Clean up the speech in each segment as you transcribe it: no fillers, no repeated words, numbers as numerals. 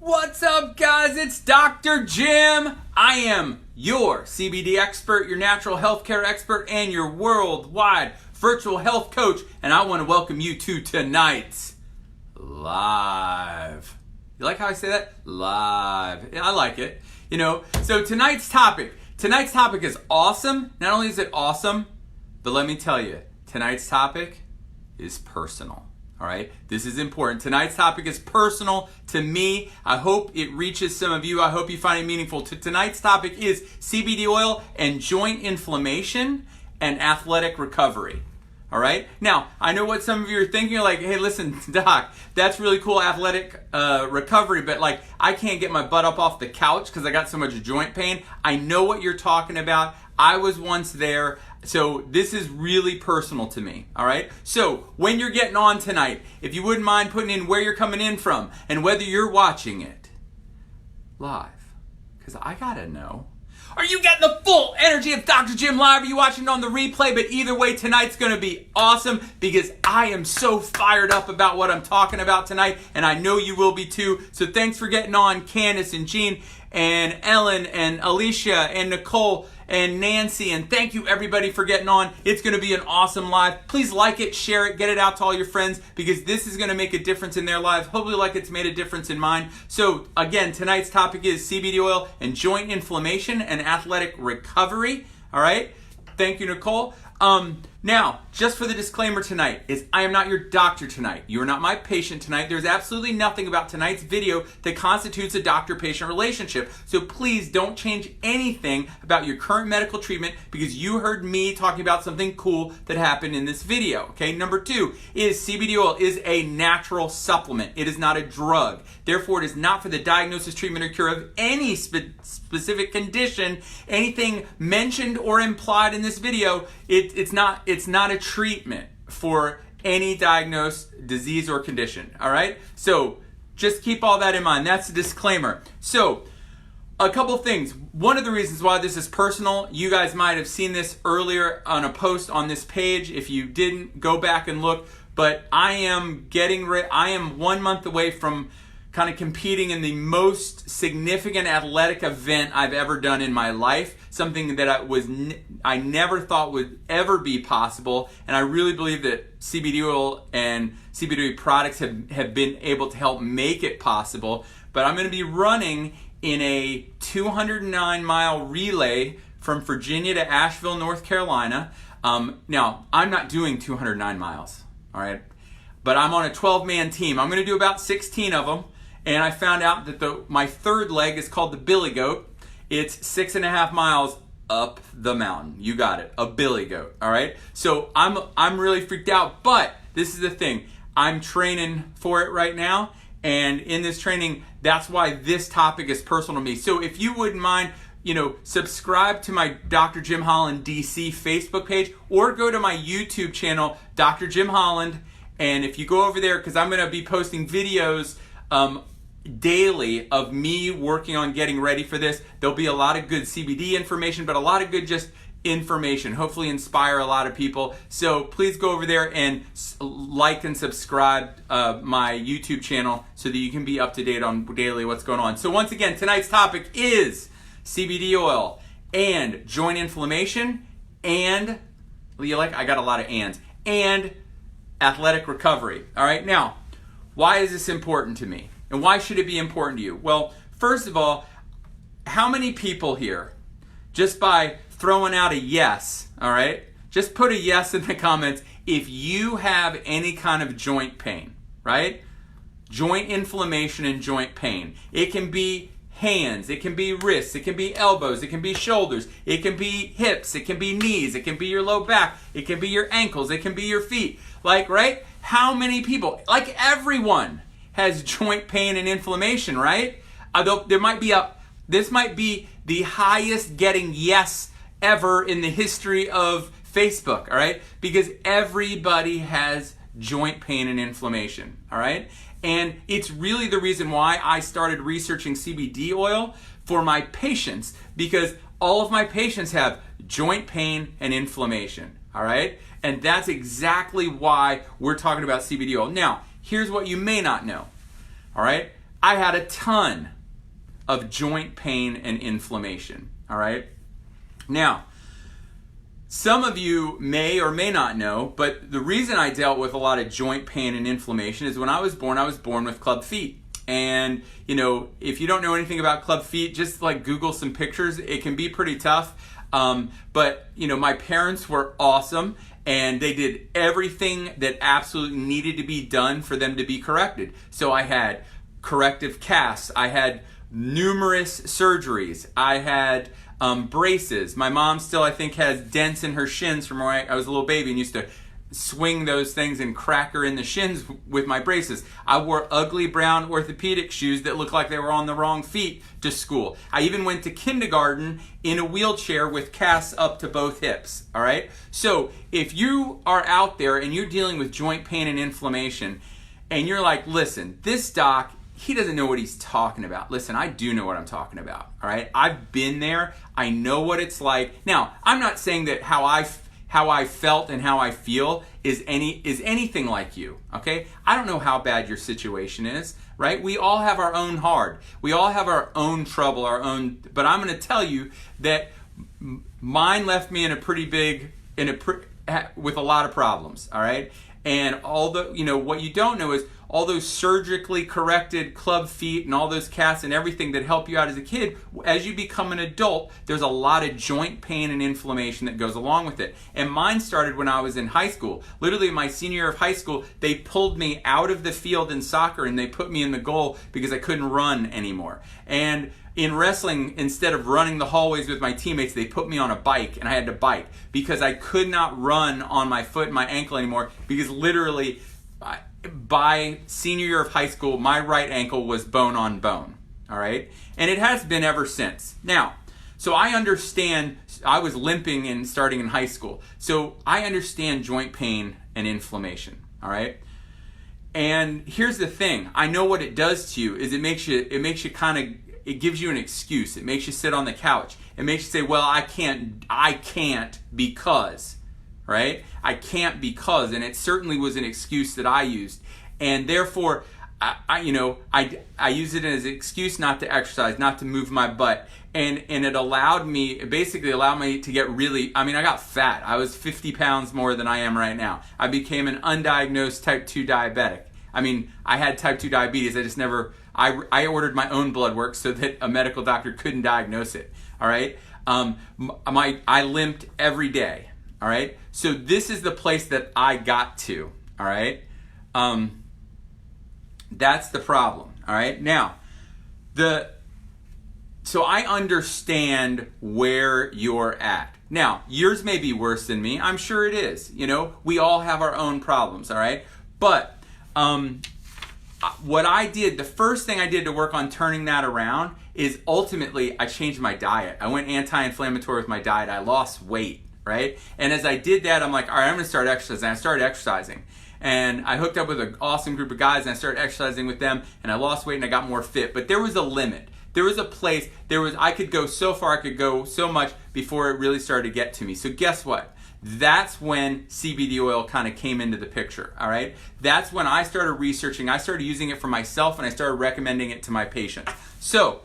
What's up, guys? It's Dr. Jim. I am your CBD expert, your natural healthcare expert, and your worldwide virtual health coach. And I want to welcome you to tonight's live. You like how I say that? Live. I like it. So tonight's topic is awesome. Not only is it awesome, but let me tell you, tonight's topic is personal. All right, this is important. Tonight's topic is personal to me. I hope it reaches some of you. I hope you find it meaningful. Tonight's topic is CBD oil and joint inflammation and athletic recovery. All right. Now, I know what some of you are thinking. You're like, hey, listen, Doc, that's really cool, athletic recovery, but like, I can't get my butt up off the couch because I got so much joint pain. I know what you're talking about. I was once there. So this is really personal to me, all right? So when you're getting on tonight, if you wouldn't mind putting in where you're coming in from and whether you're watching it live, because I gotta know. Are you getting the full energy of Dr. Jim live? Are you watching it on the replay? But either way, tonight's gonna be awesome because I am so fired up about what I'm talking about tonight, and I know you will be too. So thanks for getting on, Candace and Jean and Ellen and Alicia and Nicole and Nancy, and thank you everybody for getting on. It's going to be an awesome live. Please like it, share it, get it out to all your friends because this is going to make a difference in their lives, hopefully like it's made a difference in mine. So again, tonight's topic is CBD oil and joint inflammation and athletic recovery. All right. Thank you, Nicole. Now, just for the disclaimer tonight, is I am not your doctor tonight. You are not my patient tonight. There's absolutely nothing about tonight's video that constitutes a doctor-patient relationship. So please don't change anything about your current medical treatment because you heard me talking about something cool that happened in this video. Okay, number 2 is CBD oil is a natural supplement. It is not a drug. Therefore, it is not for the diagnosis, treatment, or cure of any specific condition. Anything mentioned or implied in this video, it's not a treatment for any diagnosed disease or condition, all right? So just keep all that in mind. That's a disclaimer. So a couple things. One of the reasons why this is personal, you guys might have seen this earlier on a post on this page. If you didn't, go back and look. But I am 1 month away from kind of competing in the most significant athletic event I've ever done in my life, something that I never thought would ever be possible, and I really believe that CBD oil and CBD products have been able to help make it possible. But I'm going to be running in a 209-mile relay from Virginia to Asheville, North Carolina. Now, I'm not doing 209 miles, all right? But I'm on a 12-man team. I'm going to do about 16 of them. And I found out that my third leg is called the Billy Goat. It's 6.5 miles up the mountain. You got it, a Billy Goat. All right. So I'm really freaked out. But this is the thing. I'm training for it right now, and in this training, that's why this topic is personal to me. So if you wouldn't mind, subscribe to my Dr. Jim Holland DC Facebook page, or go to my YouTube channel, Dr. Jim Holland. And if you go over there, because I'm going to be posting videos daily of me working on getting ready for this. There'll be a lot of good CBD information, but a lot of good just information, hopefully inspire a lot of people. So please go over there and like and subscribe my YouTube channel so that you can be up to date on daily what's going on. So once again, tonight's topic is CBD oil and joint inflammation and, I got a lot of ands, and athletic recovery. All right, now, why is this important to me? And why should it be important to you? Well, first of all, how many people here, just by throwing out a yes, all right? Just put a yes in the comments if you have any kind of joint pain, right? Joint inflammation and joint pain. It can be hands, it can be wrists, it can be elbows, it can be shoulders, it can be hips, it can be knees, it can be your low back, it can be your ankles, it can be your feet. Right? How many people, everyone, has joint pain and inflammation, right? Although this might be the highest getting yes ever in the history of Facebook, all right? Because everybody has joint pain and inflammation, all right? And it's really the reason why I started researching CBD oil for my patients, because all of my patients have joint pain and inflammation, all right? And that's exactly why we're talking about CBD oil. Now, here's what you may not know, all right? I had a ton of joint pain and inflammation, all right? Now, some of you may or may not know, but the reason I dealt with a lot of joint pain and inflammation is when I was born with club feet. And, you know, if you don't know anything about club feet, just like Google some pictures. It can be pretty tough. But, you know, my parents were awesome and they did everything that absolutely needed to be done for them to be corrected. So I had corrective casts. I had numerous surgeries. I had braces. My mom still, I think, has dents in her shins from when I was a little baby and used to swing those things and crack her in the shins with my braces. I wore ugly brown orthopedic shoes that looked like they were on the wrong feet to school. I even went to kindergarten in a wheelchair with casts up to both hips, all right? So if you are out there and you're dealing with joint pain and inflammation and you're like, listen, this doc, he doesn't know what he's talking about. Listen, I do know what I'm talking about, all right? I've been there. I know what it's like. Now, I'm not saying that how I felt and how I feel is anything like you, okay? I don't know how bad your situation is, right? We all have our own hard. We all have our own trouble, but I'm going to tell you that mine left me with a lot of problems, all right? And what you don't know is all those surgically corrected club feet and all those casts and everything that help you out as a kid, as you become an adult, there's a lot of joint pain and inflammation that goes along with it. And mine started when I was in high school. Literally my senior year of high school, they pulled me out of the field in soccer and they put me in the goal because I couldn't run anymore. And in wrestling, instead of running the hallways with my teammates, they put me on a bike and I had to bike because I could not run on my foot and my ankle anymore because literally by senior year of high school, my right ankle was bone on bone, all right? And it has been ever since. Now, so I understand, I was limping and starting in high school. So I understand joint pain and inflammation, all right? And here's the thing, I know what it does to you is it makes you it gives you an excuse. It makes you sit on the couch. It makes you say, well, I can't because, right? I can't because, and it certainly was an excuse that I used. And therefore, I use it as an excuse not to exercise, not to move my butt. And it basically allowed me to get I got fat. I was 50 pounds more than I am right now. I became an undiagnosed type 2 diabetic. I had type 2 diabetes. I ordered my own blood work so that a medical doctor couldn't diagnose it, all right? I limped every day, all right? So this is the place that I got to, all right? That's the problem, all right? Now, so I understand where you're at. Now, yours may be worse than me. I'm sure it is. We all have our own problems, all right? But what I did, the first thing I did to work on turning that around is ultimately I changed my diet. I went anti-inflammatory with my diet. I lost weight, right? And as I did that, I'm like, all right, I'm going to start exercising. I started exercising. And I hooked up with an awesome group of guys and I started exercising with them and I lost weight and I got more fit. But there was a limit. There was a place, I could go so far, I could go so much before it really started to get to me. So guess what? That's when CBD oil kind of came into the picture, all right? That's when I started researching, I started using it for myself, and I started recommending it to my patients. So,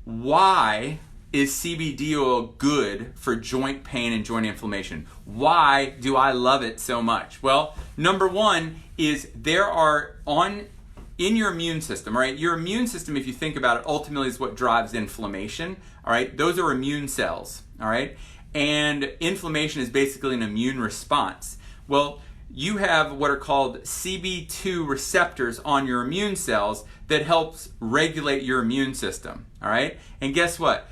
why is CBD oil good for joint pain and joint inflammation? Why do I love it so much? Well, number one is in your immune system, all right? Your immune system, if you think about it, ultimately is what drives inflammation, all right? Those are immune cells, all right? And inflammation is basically an immune response. Well, you have what are called CB2 receptors on your immune cells that helps regulate your immune system, all right? And guess what?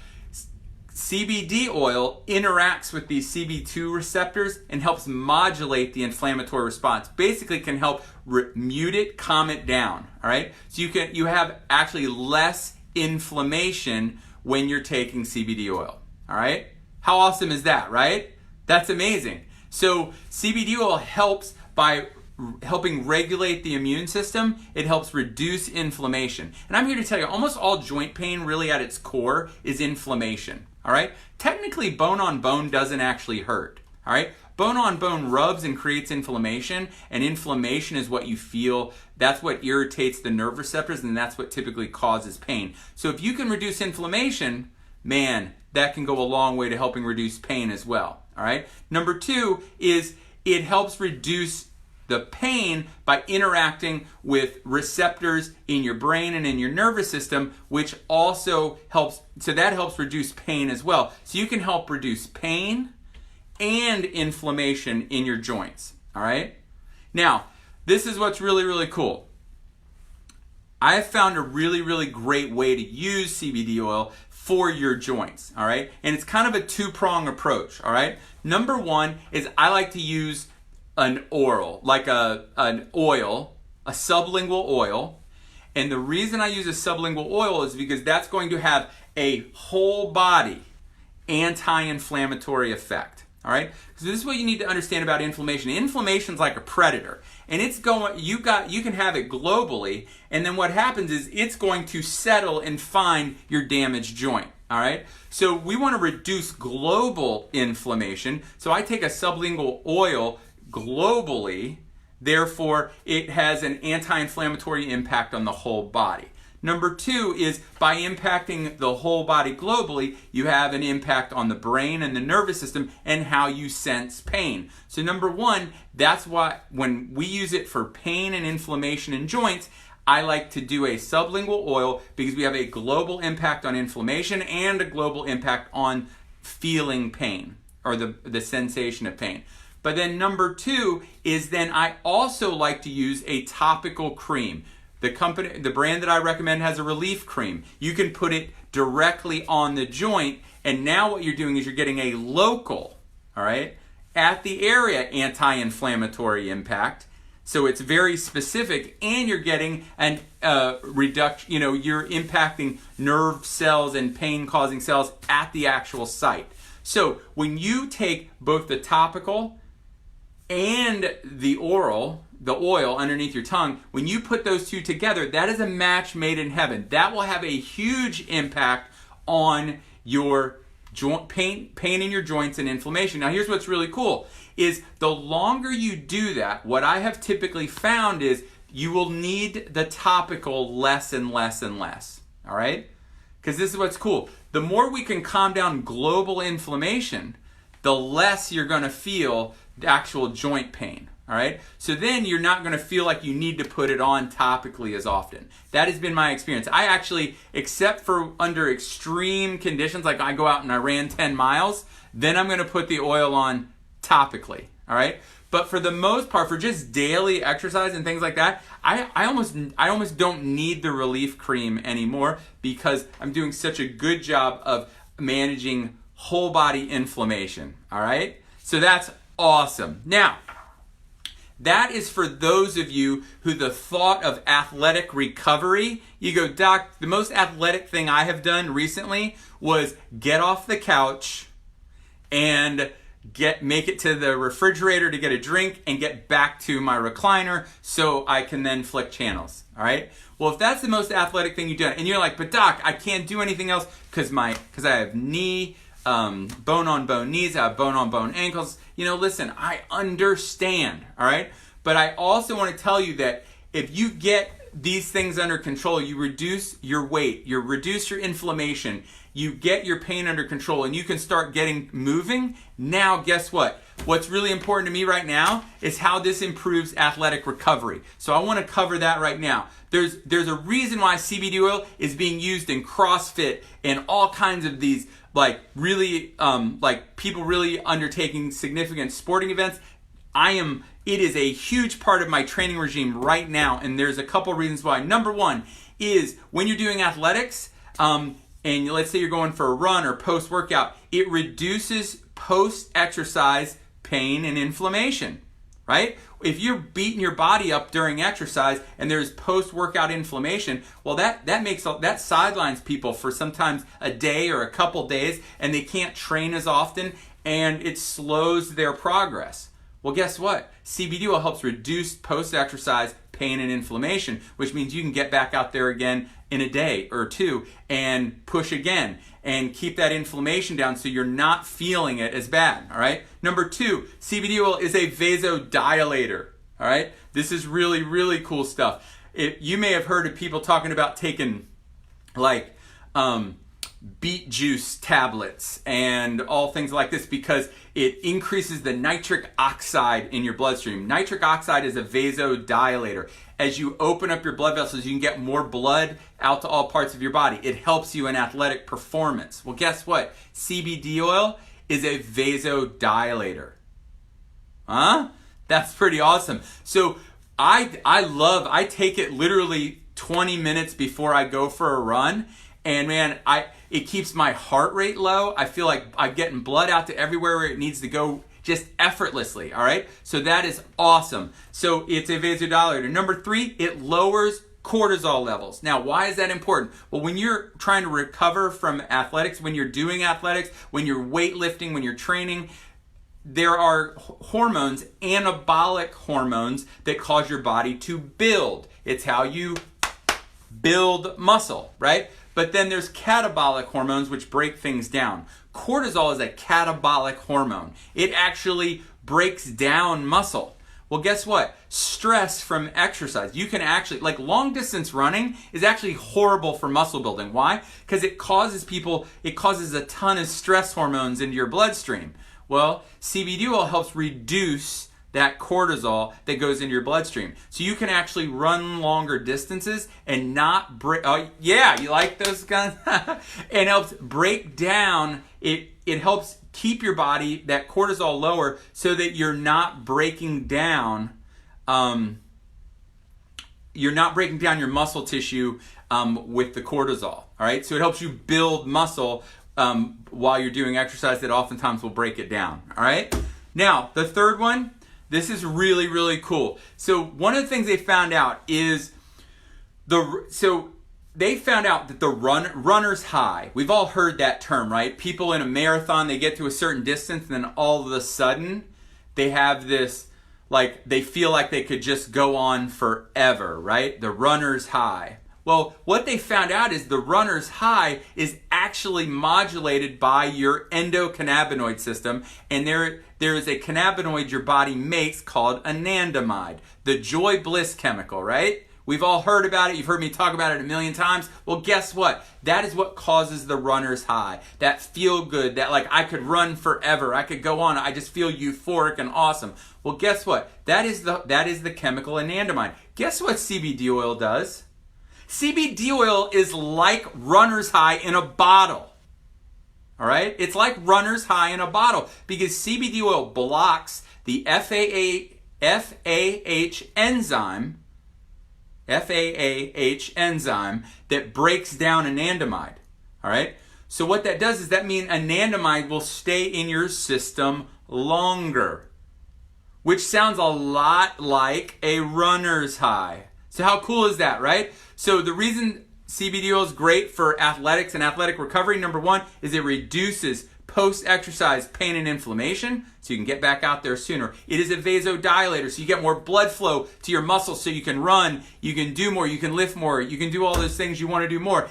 CBD oil interacts with these CB2 receptors and helps modulate the inflammatory response. Basically can help mute it, calm it down, all right? So you have actually less inflammation when you're taking CBD oil, all right? How awesome is that, right? That's amazing. So CBD oil helps by helping regulate the immune system. It helps reduce inflammation. And I'm here to tell you, almost all joint pain really at its core is inflammation, all right? Technically, bone on bone doesn't actually hurt, all right? Bone-on-bone rubs and creates inflammation, and inflammation is what you feel. That's what irritates the nerve receptors, and that's what typically causes pain. So if you can reduce inflammation, man, that can go a long way to helping reduce pain as well. All right. Number 2 is it helps reduce the pain by interacting with receptors in your brain and in your nervous system, which also helps. So that helps reduce pain as well. So you can help reduce pain and inflammation in your joints. All right. Now, this is what's really, really cool. I have found a really, really great way to use CBD oil for your joints, all right? And it's kind of a two-prong approach, all right? Number 1 is I like to use an oil, like an oil, a sublingual oil. And the reason I use a sublingual oil is because that's going to have a whole body anti-inflammatory effect, all right? So this is what you need to understand about inflammation. Inflammation is like a predator, and it's going. You can have it globally, and then what happens is it's going to settle and find your damaged joint. All right. So we want to reduce global inflammation. So I take a sublingual oil globally. Therefore, it has an anti-inflammatory impact on the whole body. Number 2 is by impacting the whole body globally, you have an impact on the brain and the nervous system and how you sense pain. So number 1, that's why when we use it for pain and inflammation in joints, I like to do a sublingual oil because we have a global impact on inflammation and a global impact on feeling pain or the sensation of pain. But then number 2 is then I also like to use a topical cream. The brand that I recommend has a relief cream. You can put it directly on the joint, and now what you're doing is you're getting a local, all right, at the area anti-inflammatory impact. So it's very specific, and you're getting an reduction. You're impacting nerve cells and pain-causing cells at the actual site. So when you take both the topical and the oral, the oil underneath your tongue, when you put those two together, that is a match made in heaven. That will have a huge impact on your joint pain in your joints and inflammation. Now here's what's really cool is the longer you do that, what I have typically found is you will need the topical less and less and less. All right? Because this is what's cool. The more we can calm down global inflammation, the less you're going to feel the actual joint pain. All right. So then you're not going to feel like you need to put it on topically as often. That has been my experience. I actually, except for under extreme conditions, like I go out and I ran 10 miles, then I'm going to put the oil on topically. All right. But for the most part, for just daily exercise and things like that, I almost don't need the relief cream anymore because I'm doing such a good job of managing whole body inflammation. All right. So that's awesome. Now, that is for those of you who the thought of athletic recovery, you go, Doc, the most athletic thing I have done recently was get off the couch and make it to the refrigerator to get a drink and get back to my recliner so I can then flick channels. All right. Well, if that's the most athletic thing you've done, and you're like, but Doc, I can't do anything else because I have bone-on-bone knees, I have bone-on-bone ankles. Listen, I understand, all right? But I also want to tell you that if you get these things under control, you reduce your weight, you reduce your inflammation, you get your pain under control, and you can start moving. Now, guess what? What's really important to me right now is how this improves athletic recovery. So I want to cover that right now. There's a reason why CBD oil is being used in CrossFit and all kinds of these people really undertaking significant sporting events. It is a huge part of my training regime right now, and there's a couple reasons why. Number 1 is when you're doing athletics, and let's say you're going for a run or post-workout, it reduces post-exercise pain and inflammation, right? If you're beating your body up during exercise and there's post-workout inflammation, well, that sidelines people for sometimes a day or a couple days, and they can't train as often, and it slows their progress. Well, guess what? CBD oil helps reduce post-exercise pain and inflammation, which means you can get back out there again in a day or two and push again and keep that inflammation down so you're not feeling it as bad, all right? Number 2, CBD oil is a vasodilator, all right? This is really, really cool stuff. You may have heard of people talking about taking like beet juice tablets and all things like this because it increases the nitric oxide in your bloodstream. Nitric oxide is a vasodilator. As you open up your blood vessels, you can get more blood out to all parts of your body. It helps you in athletic performance. Well, guess what? CBD oil is a vasodilator. Huh? That's pretty awesome. So I take it literally 20 minutes before I go for a run. And man, it keeps my heart rate low. I feel like I'm getting blood out to everywhere where it needs to go just effortlessly, all right? So that is awesome. So it's a vasodilator. Number 3, it lowers cortisol levels. Now, why is that important? Well, when you're trying to recover from athletics, when you're doing athletics, when you're weightlifting, when you're training, there are hormones, anabolic hormones, that cause your body to build. It's how you build muscle, right? But then there's catabolic hormones which break things down. Cortisol is a catabolic hormone. It actually breaks down muscle. Well, guess what? Stress from exercise. You can actually, like long distance running is actually horrible for muscle building. Why? Because it causes a ton of stress hormones into your bloodstream. Well, CBD oil helps reduce that cortisol that goes into your bloodstream. So you can actually run longer distances and not break, oh yeah, you like those guns? It helps break down, it helps keep your body, that cortisol lower so that you're not breaking down, your muscle tissue with the cortisol, all right? So it helps you build muscle while you're doing exercise that oftentimes will break it down, all right? Now, the third one, this is really, really cool. So one of the things they found out is they found out that the runner's high. We've all heard that term, right? People in a marathon, they get to a certain distance and then all of a sudden they have this, like they feel like they could just go on forever, right? The runner's high. Well, what they found out is the runner's high is actually modulated by your endocannabinoid system, and there is a cannabinoid your body makes called anandamide, the joy bliss chemical, right? We've all heard about it. You've heard me talk about it a million times. Well, guess what? That is what causes the runner's high. That feel good, that like I could run forever, I could go on, I just feel euphoric and awesome. Well, guess what? That is the chemical anandamide. Guess what CBD oil does? CBD oil is like runner's high in a bottle. All right? It's like runner's high in a bottle because CBD oil blocks the FAH enzyme that breaks down anandamide. All right? So what that does is that means anandamide will stay in your system longer, which sounds a lot like a runner's high. So how cool is that, right? So the reason CBD oil is great for athletics and athletic recovery, number 1, is it reduces post-exercise pain and inflammation, so you can get back out there sooner. It is a vasodilator, so you get more blood flow to your muscles so you can run, you can do more, you can lift more, you can do all those things you want to do more.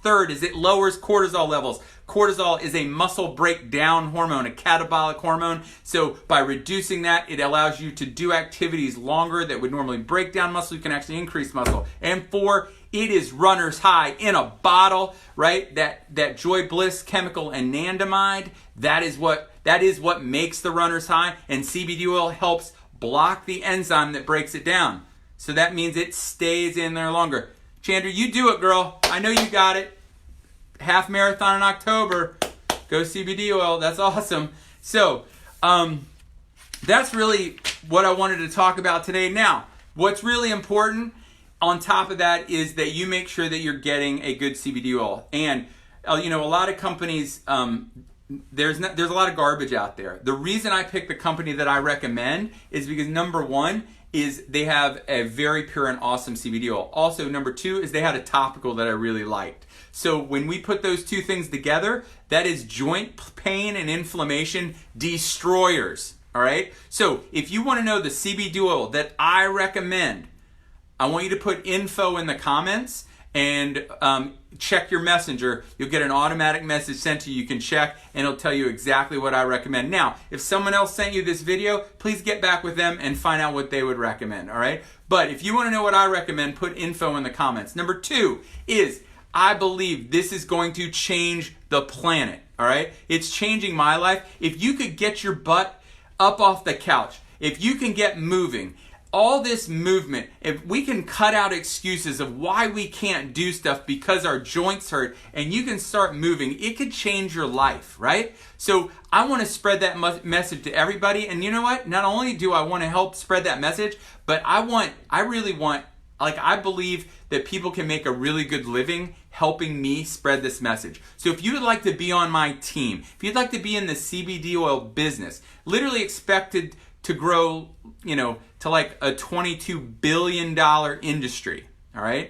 Third is it lowers cortisol levels. Cortisol is a muscle breakdown hormone, a catabolic hormone. So by reducing that, it allows you to do activities longer that would normally break down muscle. You can actually increase muscle. And 4, it is runner's high in a bottle, right? That joy bliss chemical anandamide, that is what makes the runner's high. And CBD oil helps block the enzyme that breaks it down. So that means it stays in there longer. Chandra, you do it, girl. I know you got it. Half marathon in October. Go CBD oil. That's awesome. So, that's really what I wanted to talk about today. Now, what's really important on top of that is that you make sure that you're getting a good CBD oil. And, a lot of companies, there's a lot of garbage out there. The reason I pick the company that I recommend is because number 1, is they have a very pure and awesome CBD oil. Also, number 2 is they had a topical that I really liked. So when we put those two things together, that is joint pain and inflammation destroyers, all right? So if you want to know the CBD oil that I recommend, I want you to put info in the comments and check your messenger. You'll get an automatic message sent to you. You can check and it'll tell you exactly what I recommend. Now, if someone else sent you this video, please get back with them and find out what they would recommend, all right? But if you want to know what I recommend, put info in the comments. Number 2 is I believe this is going to change the planet, all right? It's changing my life. If you could get your butt up off the couch, if you can get moving, all this movement, if we can cut out excuses of why we can't do stuff because our joints hurt and you can start moving, it could change your life, right? So I want to spread that message to everybody. And you know what? Not only do I want to help spread that message, but I believe that people can make a really good living helping me spread this message. So if you would like to be on my team, if you'd like to be in the CBD oil business, literally expected to grow, to like a $22 billion industry, all right?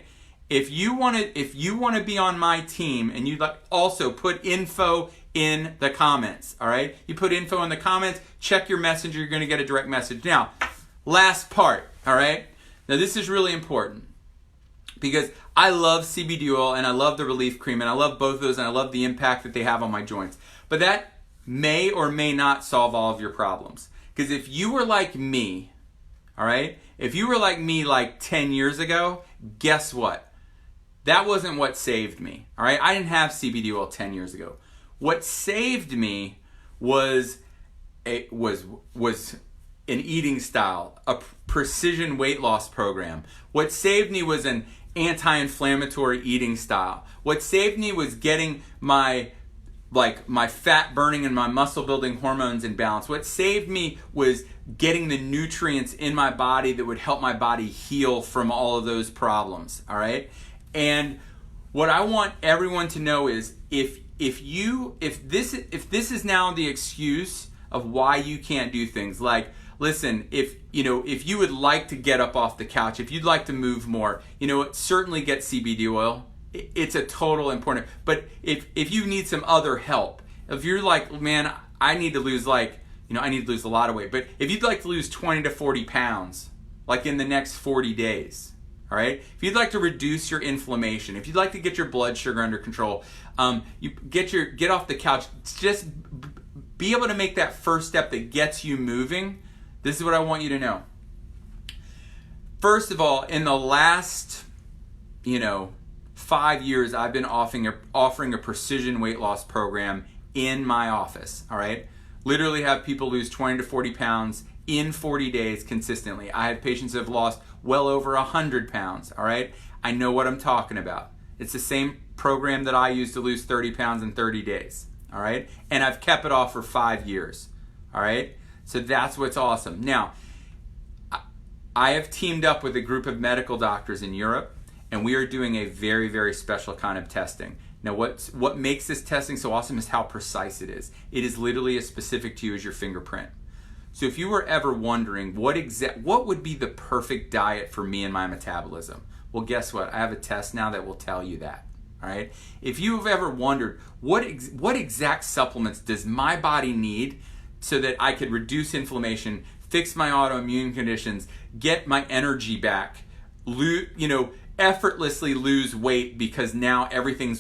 If you want to be on my team, and you'd like, also put info in the comments, all right? You put info in the comments, check your messenger, you're going to get a direct message. Now, last part, all right? Now this is really important because I love CBD oil and I love the relief cream and I love both of those and I love the impact that they have on my joints. But that may or may not solve all of your problems. Because if you were like me, all right, if you were like me like 10 years ago, guess what? That wasn't what saved me, all right? I didn't have CBD oil 10 years ago. What saved me was an eating style, a precision weight loss program. What saved me was an anti-inflammatory eating style. What saved me was getting my fat burning and my muscle building hormones in balance. What saved me was getting the nutrients in my body that would help my body heal from all of those problems, all right? And what I want everyone to know is if this is now the excuse of why you can't do things, like, listen, if you would like to get up off the couch, if you'd like to move more, certainly get CBD oil. It's a total important, but if you need some other help, if you're like, man, I need to lose a lot of weight, but if you'd like to lose 20 to 40 pounds, like in the next 40 days, all right? If you'd like to reduce your inflammation, if you'd like to get your blood sugar under control, you get off the couch, just be able to make that first step that gets you moving. This is what I want you to know. First of all, in the last, 5 years, I've been offering a precision weight loss program in my office, all right? Literally have people lose 20 to 40 pounds in 40 days consistently. I have patients that have lost well over 100 pounds, all right? I know what I'm talking about. It's the same program that I use to lose 30 pounds in 30 days, all right? And I've kept it off for 5 years, all right? So that's what's awesome. Now, I have teamed up with a group of medical doctors in Europe, and we are doing a very, very special kind of testing. Now, what makes this testing so awesome is how precise it is. It is literally as specific to you as your fingerprint. So if you were ever wondering what would be the perfect diet for me and my metabolism, well, guess what? I have a test now that will tell you that. All right. If you've ever wondered what exact supplements does my body need so that I could reduce inflammation, fix my autoimmune conditions, get my energy back, effortlessly lose weight because now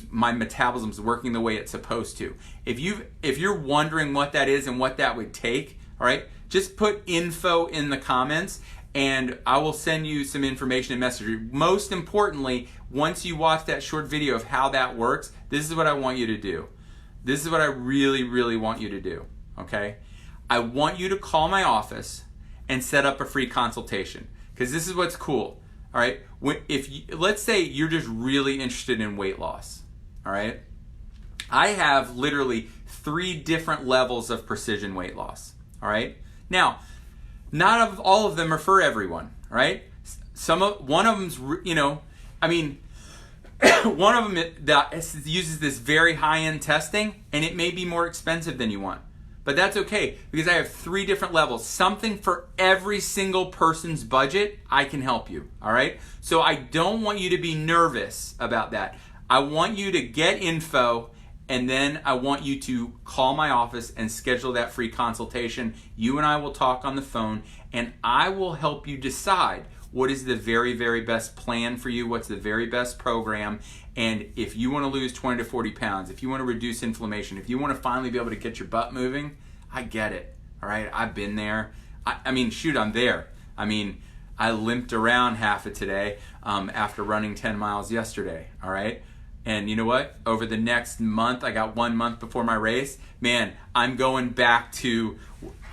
my metabolism's working the way it's supposed to. If you're wondering what that is and what that would take, all right, just put info in the comments and I will send you some information and message. Most importantly, once you watch that short video of how that works, this is what I want you to do. This is what I really, really want you to do, okay? I want you to call my office and set up a free consultation because this is what's cool. All right, let's say you're just really interested in weight loss, all right? I have literally 3 different levels of precision weight loss, all right? Now, not all of them are for everyone, all right? One of them's, one of them that uses this very high-end testing, and it may be more expensive than you want. But that's okay because I have 3 different levels. Something for every single person's budget, I can help you, all right? So I don't want you to be nervous about that. I want you to get info and then I want you to call my office and schedule that free consultation. You and I will talk on the phone and I will help you decide what is the very, very best plan for you, what's the very best program, and if you want to lose 20 to 40 pounds, if you want to reduce inflammation, if you want to finally be able to get your butt moving, I get it, all right? I've been there. I mean, shoot, I'm there. I mean, I limped around half of today after running 10 miles yesterday, all right? And you know what? Over the next month, I got 1 month before my race, man, I'm going back to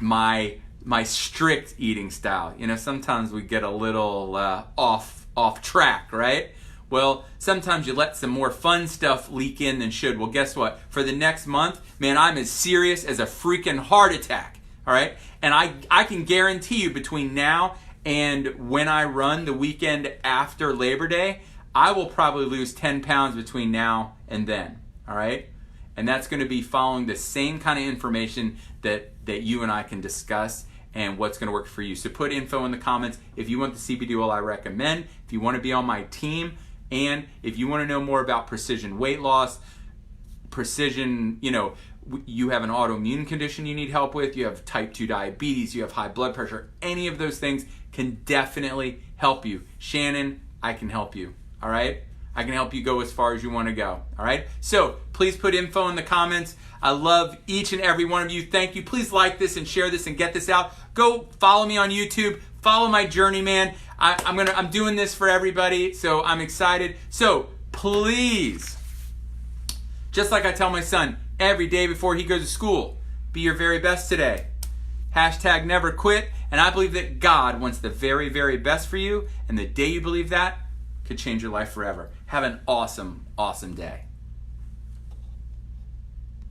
my strict eating style. You know, sometimes we get a little off track, right? Well, sometimes you let some more fun stuff leak in than should. Well, guess what? For the next month, man, I'm as serious as a freaking heart attack, all right? And I can guarantee you between now and when I run the weekend after Labor Day, I will probably lose 10 pounds between now and then, all right? And that's going to be following the same kind of information that you and I can discuss and what's going to work for you. So put info in the comments if you want the CBD oil I recommend, if you want to be on my team, and if you want to know more about precision weight loss, precision, you know, you have an autoimmune condition you need help with, you have type 2 diabetes, you have high blood pressure, any of those things can definitely help you. Shannon, I can help you, all right? I can help you go as far as you want to go, all right? So please put info in the comments. I love each and every one of you. Thank you. Please like this and share this and get this out. Go follow me on YouTube. Follow my journey, man. I'm doing this for everybody, so I'm excited. So please, just like I tell my son every day before he goes to school, be your very best today. Hashtag never quit. And I believe that God wants the very, very best for you. And the day you believe that could change your life forever. Have an awesome, awesome day.